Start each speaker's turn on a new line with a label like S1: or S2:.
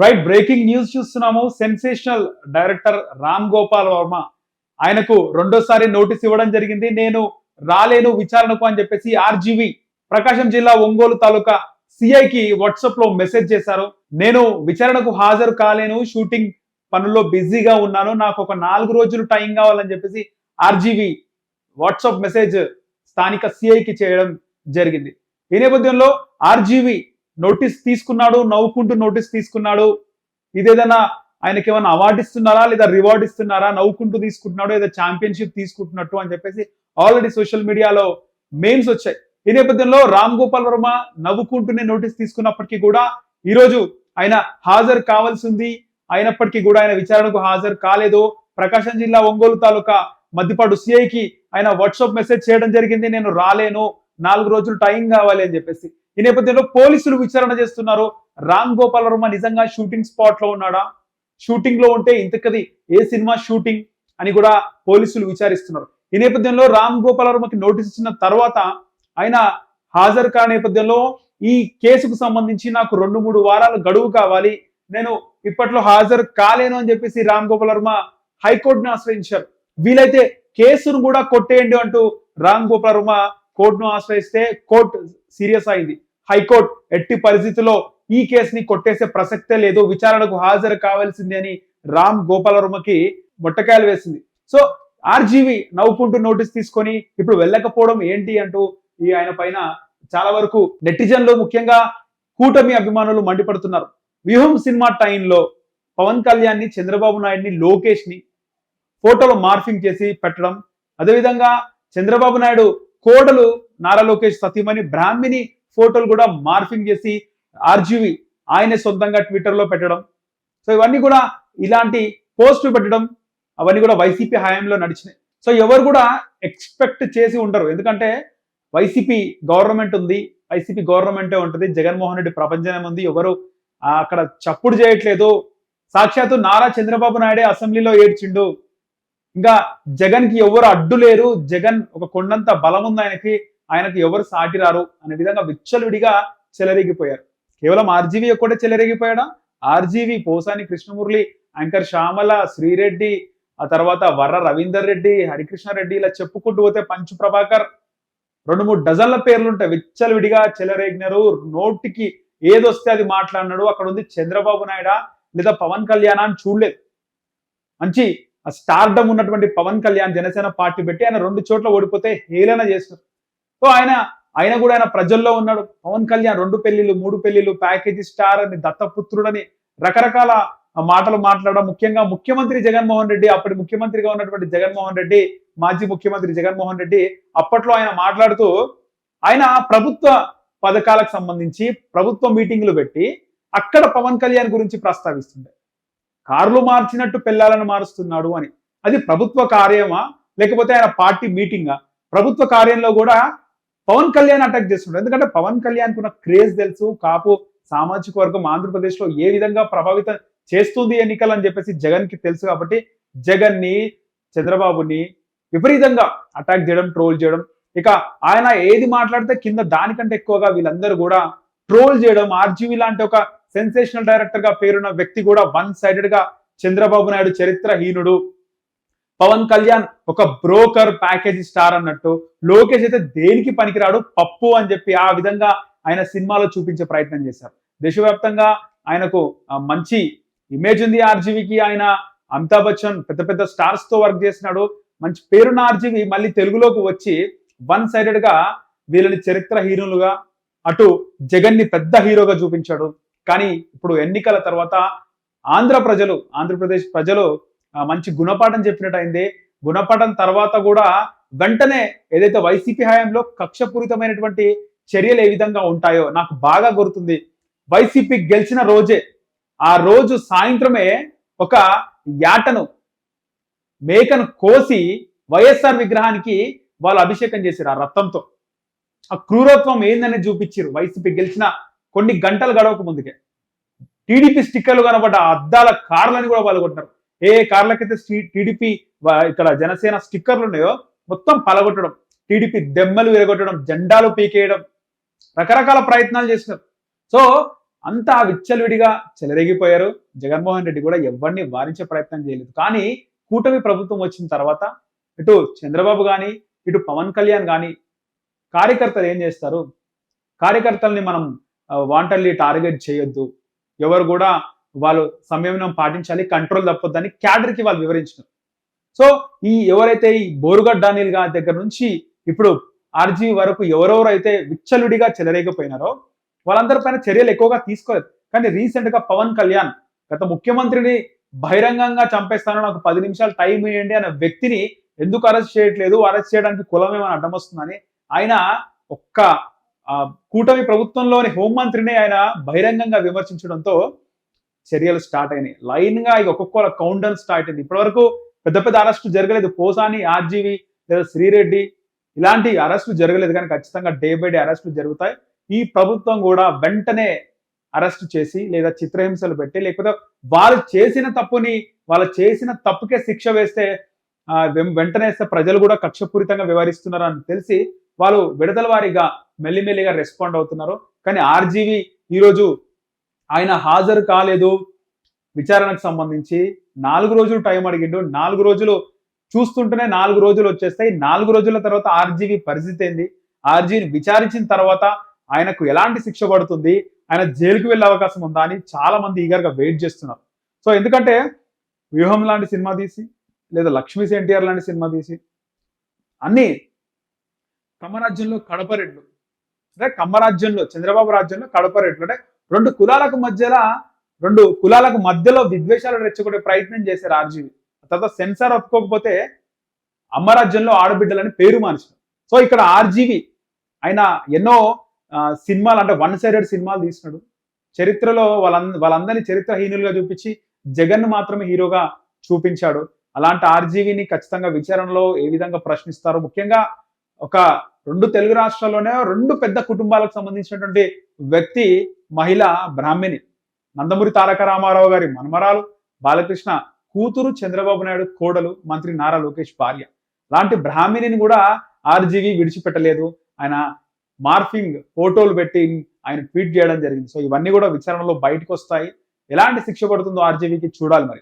S1: Right, breaking news చూస్తున్నాము. Sensational director Ram Gopal Varma ఆయనకు రెండోసారి నోటీస్ ఇవ్వడం జరిగింది. నేను రాలేను విచారణకు అని చెప్పేసి ఆర్జీవి ప్రకాశం జిల్లా ఒంగోలు తాలూకా సిఐకి వాట్సాప్ లో మెసేజ్ చేశారు. నేను విచారణకు హాజరు కాలేను, షూటింగ్ పనుల్లో బిజీగా ఉన్నాను, నాకు ఒక 4 రోజులు టైం కావాలని చెప్పేసి ఆర్జీవి వాట్సాప్ మెసేజ్ స్థానిక సిఐకి చేయడం జరిగింది. ఈ నేపథ్యంలో ఆర్జీవి నోటీస్ తీసుకున్నాడు, నవ్వుకుంటూ నోటీస్ తీసుకున్నాడు. ఇదేదైనా ఆయనకి ఏమైనా అవార్డు ఇస్తున్నారా లేదా రివార్డ్ ఇస్తున్నారా, నవ్వుకుంటూ తీసుకుంటున్నాడు, ఏదో ఛాంపియన్షిప్ తీసుకుంటున్నట్టు అని చెప్పేసి ఆల్రెడీ సోషల్ మీడియాలో మేమ్స్ వచ్చాయి. ఈ నేపథ్యంలో రామ్ గోపాల్ వర్మ నవ్వుకుంటూనే నోటీస్ తీసుకున్నప్పటికీ కూడా ఈరోజు ఆయన హాజరు కావాల్సింది అయినప్పటికీ కూడా ఆయన విచారణకు హాజరు కాలేదు. ప్రకాశం జిల్లా ఒంగోలు తాలూకా మద్దిపాడు సిఐకి ఆయన వాట్సాప్ మెసేజ్ చేయడం జరిగింది, నేను రాలేను, 4 రోజులు టైం కావాలి అని చెప్పేసి. ఈ నేపథ్యంలో పోలీసులు విచారణ చేస్తున్నారు. రామ్ గోపాల్ వర్మ నిజంగా షూటింగ్ స్పాట్ లో ఉన్నాడా, షూటింగ్ లో ఉంటే ఇంతకది ఏ సినిమా షూటింగ్ అని కూడా పోలీసులు విచారిస్తున్నారు. ఈ నేపథ్యంలో రామ్ గోపాల్ వర్మకి నోటీస్ ఇచ్చిన తర్వాత ఆయన హాజరు కా నేపథ్యంలో ఈ కేసుకు సంబంధించి నాకు 2-3 వారాలు గడువు కావాలి, నేను ఇప్పట్లో హాజరు కాలేను అని చెప్పేసి రామ్ గోపాల్ వర్మ హైకోర్టును ఆశ్రయించారు. వీలైతే కేసును కూడా కొట్టేయండి అంటూ రామ్ గోపాల్ వర్మ కోర్టును ఆశ్రయిస్తే కోర్టు సీరియస్ అయింది. హైకోర్టు ఎట్టి పరిస్థితుల్లో ఈ కేసుని కొట్టేసే ప్రసక్తే లేదు, విచారణకు హాజరు కావాల్సింది అని రామ్ గోపాల్ వర్మకి మొట్టకాయలు వేసింది. సో ఆర్జీవి నవ్వుకుంటూ నోటీస్ తీసుకొని ఇప్పుడు వెళ్ళకపోవడం ఏంటి అంటూ ఈ ఆయన పైన చాలా వరకు నెటిజన్లు ముఖ్యంగా కూటమి అభిమానులు మండిపడుతున్నారు. వ్యూహం సినిమా టైంలో పవన్ కళ్యాణ్ ని, చంద్రబాబు నాయుడిని, లోకేష్ ని ఫోటోలు మార్ఫింగ్ చేసి పెట్టడం, అదేవిధంగా చంద్రబాబు నాయుడు కోడలు నారా లోకేష్ సతీమణి బ్రాహ్మిణి ఫోటోలు కూడా మార్ఫింగ్ చేసి ఆర్జీవి ఆయనే సొంతంగా ట్విట్టర్ లో పెట్టడం. సో ఇవన్నీ కూడా ఇలాంటి పోస్టులు పెట్టడం అవన్నీ కూడా వైసీపీ హయాంలో నడిచినాయి. సో ఎవరు కూడా ఎక్స్పెక్ట్ చేసి ఉండరు, ఎందుకంటే వైసీపీ గవర్నమెంట్ ఉంది, వైసీపీ గవర్నమెంటే ఉంటుంది, జగన్మోహన్ రెడ్డి ప్రపంచం ఉంది, ఎవరు అక్కడ చప్పుడు చేయట్లేదు. సాక్షాత్తు నారా చంద్రబాబు నాయుడే అసెంబ్లీలో ఏడ్చిండు, ఇంకా జగన్ కి ఎవరు అడ్డు లేరు, జగన్ ఒక కొండంత బలం ఉంది ఆయనకి ఎవరు సాటి రారు అనే విధంగా విచ్చలుడిగా చెలరేగిపోయారు. కేవలం ఆర్జీవి ఒక్కటే చెలరేగిపోయాడా? ఆర్జీవి, పోసాని కృష్ణమురళి, యాంకర్ శ్యామల, శ్రీరెడ్డి, ఆ తర్వాత వర్ర రవీందర్ రెడ్డి, హరికృష్ణారెడ్డి, ఇలా చెప్పుకుంటూ పోతే పంచు ప్రభాకర్, 2-3 డజన్ల పేర్లుంటాయి. విచ్చలుడిగా చెలరేగినారు. నోటికి ఏదొస్తే అది మాట్లాడినాడు. అక్కడ ఉంది చంద్రబాబు నాయుడా లేదా పవన్ కళ్యాణ్ అని చూడలేదు. మంచి స్టార్డమ్ ఉన్నటువంటి పవన్ కళ్యాణ్ జనసేన పార్టీ పెట్టి ఆయన 2 చోట్ల ఓడిపోతే హేళన చేస్తారు. సో ఆయన కూడా ఆయన ప్రజల్లో ఉన్నాడు. పవన్ కళ్యాణ్ 2 పెళ్లిళ్ళు 3 పెళ్లిళ్ళు, ప్యాకేజీ స్టార్ అని, దత్తపుత్రుడని రకరకాల మాటలు మాట్లాడడం. ముఖ్యంగా ముఖ్యమంత్రి జగన్మోహన్ రెడ్డి, అప్పటి ముఖ్యమంత్రిగా ఉన్నటువంటి జగన్మోహన్ రెడ్డి, మాజీ ముఖ్యమంత్రి జగన్మోహన్ రెడ్డి అప్పట్లో ఆయన మాట్లాడుతూ ఆయన ప్రభుత్వ పథకాలకు సంబంధించి ప్రభుత్వ మీటింగ్లు పెట్టి అక్కడ పవన్ కళ్యాణ్ గురించి ప్రస్తావిస్తుండే. కార్లు మార్చినట్టు పిల్లలను మారుస్తున్నాడు అని. అది ప్రభుత్వ కార్యమా లేకపోతే ఆయన పార్టీ మీటింగా? ప్రభుత్వ కార్యంలో కూడా పవన్ కళ్యాణ్ అటాక్ చేస్తున్నాడు. ఎందుకంటే పవన్ కళ్యాణ్ కున్న క్రేజ్ తెలుసు. కాపు సామాజిక వర్గం ఆంధ్రప్రదేశ్ లో ఏ విధంగా ప్రభావితం చేస్తుంది ఎన్నికలు అని చెప్పేసి జగన్ కి తెలుసు. కాబట్టి జగన్ ని, చంద్రబాబుని విపరీతంగా అటాక్ చేయడం, ట్రోల్ చేయడం. ఇక ఆయన ఏది మాట్లాడితే కింద దానికంటే ఎక్కువగా వీళ్ళందరూ కూడా ట్రోల్ చేయడం. ఆర్జీవి లాంటి ఒక సెన్సేషనల్ డైరెక్టర్ గా పేరున్న వ్యక్తి కూడా వన్ సైడెడ్ గా చంద్రబాబు నాయుడు చరిత్రహీనుడు, పవన్ కళ్యాణ్ ఒక బ్రోకర్, ప్యాకేజీ స్టార్ అన్నట్టు, లోకేష్ అయితే దేనికి పనికిరాడు, పప్పు అని చెప్పి ఆ విధంగా ఆయన సినిమాలో చూపించే ప్రయత్నం చేశారు. దేశవ్యాప్తంగా ఆయనకు మంచి ఇమేజ్ ఉంది ఆర్జీవికి. ఆయన అమితాబ్ బచ్చన్ పెద్ద పెద్ద స్టార్స్ తో వర్క్ చేసినాడు. మంచి పేరున్న ఆర్జీవి మళ్ళీ తెలుగులోకి వచ్చి వన్ సైడెడ్ గా వీళ్ళని చరిత్ర హీరోలుగా, అటు జగన్ ని పెద్ద హీరోగా చూపించాడు. కానీ ఇప్పుడు ఎన్నికల తర్వాత ఆంధ్రప్రదేశ్ ప్రజలు మంచి గుణపాఠం చెప్పినట్టు అయింది. గుణపాఠం తర్వాత కూడా వెంటనే ఏదైతే వైసీపీ హయాంలో కక్షపూరితమైనటువంటి చర్యలు ఏ విధంగా ఉంటాయో నాకు బాగా గుర్తుంది. వైసీపీ గెలిచిన రోజే, ఆ రోజు సాయంత్రమే ఒక యాటను, మేకను కోసి వైఎస్ఆర్ విగ్రహానికి వాళ్ళు అభిషేకం చేశారు ఆ రక్తంతో. ఆ క్రూరత్వం ఏందని చూపించారు. వైసీపీ గెలిచిన కొన్ని గంటలు గడవక ముందుకే టీడీపీ స్టిక్కర్లు కనబడ్డ అద్దాల కార్లని కూడా పాల్గొంటున్నారు. ఏ కార్లకైతే టీడీపీ ఇక్కడ జనసేన స్టిక్కర్లు ఉన్నాయో మొత్తం పలగొట్టడం, టీడీపీ దెమ్మలు విరగొట్టడం, జెండాలు పీకేయడం, రకరకాల ప్రయత్నాలు చేసినారు. సో అంతా విచ్చలవిడిగా చెలరేగిపోయారు. జగన్మోహన్ రెడ్డి కూడా ఎవరిని వారించే ప్రయత్నం చేయలేదు. కానీ కూటమి ప్రభుత్వం వచ్చిన తర్వాత ఇటు చంద్రబాబు గాని, ఇటు పవన్ కళ్యాణ్ గాని కార్యకర్తలు ఏం చేస్తారు? కార్యకర్తల్ని మనం వాంటల్లీ టార్గెట్ చేయొద్దు. ఎవరు కూడా వాళ్ళు సంయమనం పాటించాలి, కంట్రోల్ తప్పొద్దని క్యాడర్‌కి వాళ్ళు వివరించారు. సో ఎవరైతే ఈ బోరుగడ్డ అనిల్ గారి దగ్గర నుంచి ఇప్పుడు ఆర్జీవీ వరకు ఎవరెవరైతే విచ్చలుడిగా చెలరేగిపోయినారో వాళ్ళందరి పైన చర్యలు ఎక్కువగా తీసుకోలేదు. కానీ రీసెంట్ గా పవన్ కళ్యాణ్ గత ముఖ్యమంత్రిని బహిరంగంగా చంపేస్తాను, నాకు 10 నిమిషాలు టైం ఇవ్వండి అనే వ్యక్తిని ఎందుకు అరెస్ట్ చేయట్లేదు, అరెస్ట్ చేయడానికి కులం ఏమైనా అడ్డం వస్తుందని ఆయన ఒక్క కూటమి ప్రభుత్వంలోని హోంమంత్రిని ఆయన బహిరంగంగా విమర్శించడంతో చర్యలు స్టార్ట్ అయినాయి. లైన్ గా ఇక ఒక్కొక్క కౌంట్ డౌన్ స్టార్ట్ అయింది. ఇప్పటివరకు పెద్ద పెద్ద అరెస్టు జరగలేదు. పోసాని, ఆర్జీవి లేదా శ్రీరెడ్డి ఇలాంటి అరెస్టులు జరగలేదు. కానీ ఖచ్చితంగా డే బై డే అరెస్టులు జరుగుతాయి. ఈ ప్రభుత్వం కూడా వెంటనే అరెస్ట్ చేసి లేదా చిత్రహింసలు పెట్టి లేకపోతే వాళ్ళు చేసిన తప్పుకే శిక్ష వేస్తే వెంటనే వేస్తే ప్రజలు కూడా కక్షపూరితంగా వ్యవహరిస్తున్నారు అని తెలిసి వాళ్ళు విడతల వారీగా మెల్లిమెల్లిగా రెస్పాండ్ అవుతున్నారు. కానీ ఆర్జీవి ఈరోజు ఆయన హాజరు కాలేదు విచారణకు సంబంధించి. 4 రోజులు టైం అడిగిండు. 4 రోజులు చూస్తుంటేనే 4 రోజులు వచ్చేస్తాయి. 4 రోజుల తర్వాత ఆర్జీవి పరిస్థితి ఏంది? ఆర్జీవిని విచారించిన తర్వాత ఆయనకు ఎలాంటి శిక్ష పడుతుంది, ఆయన జైలుకు వెళ్ళే అవకాశం ఉందా అని చాలా మంది ఈగర్గా వెయిట్ చేస్తున్నారు. సో ఎందుకంటే వ్యూహం లాంటి సినిమా తీసి లేదా లక్ష్మీ ఎన్టీఆర్ లాంటి సినిమా తీసి అన్ని కమ్మరాజ్యంలో కడప రెడ్లు అంటే కమ్మరాజ్యంలో చంద్రబాబు రాజ్యంలో కడప రెడ్లు అంటే రెండు కులాలకు మధ్యలో విద్వేషాలు రెచ్చగొట్టే ప్రయత్నం చేశారు ఆర్జీవి. తర్వాత సెన్సార్ ఒప్పుకోకపోతే అమ్మరాజ్యంలో ఆడబిడ్డలని పేరు మార్చారు. సో ఇక్కడ ఆర్జీవి ఆయన ఎన్నో సినిమాలు అంటే వన్ సైడెడ్ సినిమాలు తీసినాడు. చరిత్రలో వాళ్ళందరినీ చరిత్రహీనులుగా చూపించి జగన్ మాత్రమే హీరోగా చూపించాడు. అలాంటి ఆర్జీవిని ఖచ్చితంగా విచారణలో ఏ విధంగా ప్రశ్నిస్తారు? ముఖ్యంగా ఒక 2 తెలుగు రాష్ట్రాల్లోనే 2 పెద్ద కుటుంబాలకు సంబంధించినటువంటి వ్యక్తి మహిళ బ్రాహ్మణి. నందమూరి తారక రామారావు గారి మనమరాలు, బాలకృష్ణ కూతురు, చంద్రబాబు నాయుడు కోడలు, మంత్రి నారా లోకేష్ భార్య. లాంటి బ్రాహ్మణిని కూడా ఆర్జీవి విడిచిపెట్టలేదు. ఆయన మార్ఫింగ్ ఫోటోలు పెట్టి ఆయన ట్వీట్ చేయడం జరిగింది. సో ఇవన్నీ కూడా విచారణలో బయటకు వస్తాయి. ఎలాంటి శిక్ష పడుతుందో ఆర్జీవికి చూడాలి మరి.